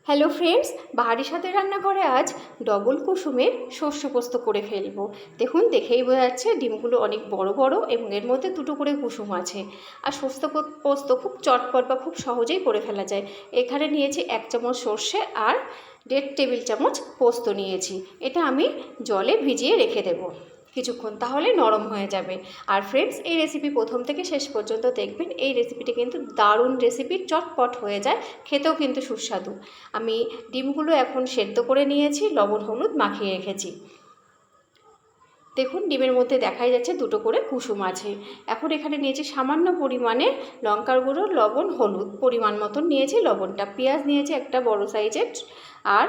Hello friends, বাহারির সাথে রান্নাঘরে আজ ডবল কুসুমের সর্ষে পোস্ত করে ফেলবো। দেখুন, দেখেই বোঝা যাচ্ছে ডিমগুলো অনেক বড় বড় এবং এর মধ্যে দুটো করে কুসুম আছে। আর পোস্ত খুব চটপট বা খুব সহজেই করে ফেলা যায়। এখানে নিয়েছি 1 চামচ সর্ষে আর 1.5 টেবিল চামচ পোস্ত নিয়েছি। এটা আমি জলে ভিজিয়ে রেখে দেবো কিছুক্ষণ, তাহলে নরম হয়ে যাবে। আর ফ্রেন্ডস, এই রেসিপি প্রথম থেকে শেষ পর্যন্ত দেখবেন। এই রেসিপিটি কিন্তু দারুণ রেসিপি, চটপট হয়ে যায়, খেতেও কিন্তু সুস্বাদু। আমি ডিমগুলো এখন সেদ্ধ করে নিয়েছি, লবণ হলুদ মাখিয়ে রেখেছি। দেখুন, ডিমের মধ্যে দেখাই যাচ্ছে দুটো করে কুসুম আছে। এখন এখানে নিয়েছি সামান্য পরিমাণে লঙ্কার গুঁড়ো, লবণ, হলুদ পরিমাণ মতন নিয়েছি লবণটা। পেঁয়াজ নিয়েছি একটা বড় সাইজের। আর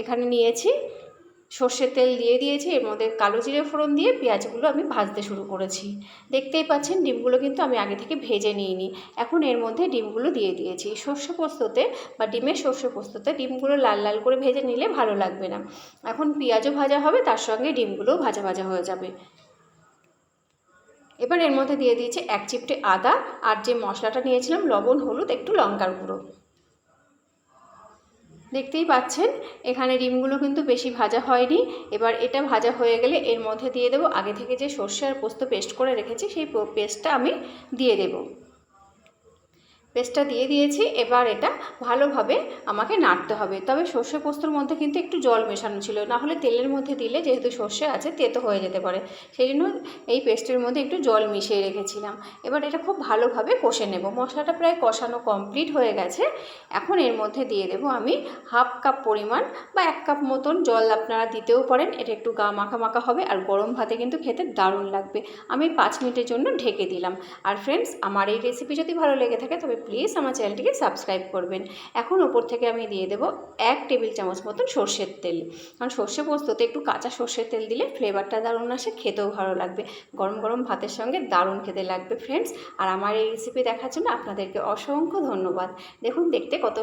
এখানে নিয়েছি সর্ষের তেল দিয়ে দিয়েছি, এর মধ্যে কালো জিরে ফোড়ন দিয়ে পেঁয়াজগুলো আমি ভাজতে শুরু করেছি। দেখতেই পাচ্ছেন ডিমগুলো কিন্তু আমি আগে থেকে ভেজে নিইনি। এখন এর মধ্যে ডিমগুলো দিয়ে দিয়েছি। সর্ষে পোস্ততে বা ডিমের সর্ষে পোস্ততে ডিমগুলো লাল লাল করে ভেজে নিলে ভালো লাগবে না। এখন পেঁয়াজও ভাজা হবে, তার সঙ্গে ডিমগুলোও ভাজা ভাজা হয়ে যাবে। এবার এর মধ্যে দিয়ে দিয়েছি 1 চিমটে আদা আর যে মশলাটা নিয়েছিলাম লবণ, হলুদ, একটু লঙ্কার গুঁড়ো। দেখতেই পাচ্ছেন এখানে ডিমগুলো কিন্তু বেশি ভাজা হয়নি। এবার এটা ভাজা হয়ে গেলে এর মধ্যে দিয়ে দেবো আগে থেকে যে সর্ষে আর পোস্ত পেস্ট করে রেখেছি, সেই পেস্টটা আমি দিয়ে দেবো। পেস্টটা দিয়ে দিয়েছি। এবার এটা ভালোভাবে আমাকে নাড়তে হবে। তবে সর্ষে পোস্তর মধ্যে কিন্তু একটু জল মেশানো ছিল, না হলে তেলের মধ্যে দিলে যেহেতু সর্ষে আছে তেতো হয়ে যেতে পারে, সেই জন্য এই পেস্টের মধ্যে একটু জল মিশিয়ে রেখেছিলাম। এবার এটা খুব ভালোভাবে কষে নেব। মশলাটা প্রায় কষানো কমপ্লিট হয়ে গেছে। এখন এর মধ্যে দিয়ে দেবো আমি 1/2 কাপ পরিমাণ বা 1 কাপ মতন জল, আপনারা দিতেও পারেন। এটা একটু গা মাখা মাখা হবে আর গরম ভাতে কিন্তু খেতে দারুণ লাগবে। আমি 5 মিনিটের জন্য ঢেকে দিলাম। আর ফ্রেন্ডস, আমার এই রেসিপি যদি ভালো লেগে থাকে তবে প্লিজ আমার চ্যানেলটিকে সাবস্ক্রাইব করবেন। এখন ওপর থেকে আমি দিয়ে দেবো 1 টেবিল চামচ মতন সর্ষের তেল। কারণ সর্ষে পোস্ততে একটু কাঁচা সর্ষের তেল দিলে ফ্লেভারটা দারুণ আসে, খেতেও ভালো লাগবে। গরম গরম ভাতের সঙ্গে দারুণ খেতে লাগবে ফ্রেন্ডস। আর আমার এই রেসিপি দেখার জন্য আপনাদেরকে অসংখ্য ধন্যবাদ। দেখুন, দেখতে কত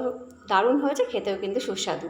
দারুণ হয়েছে, খেতেও কিন্তু সুস্বাদু।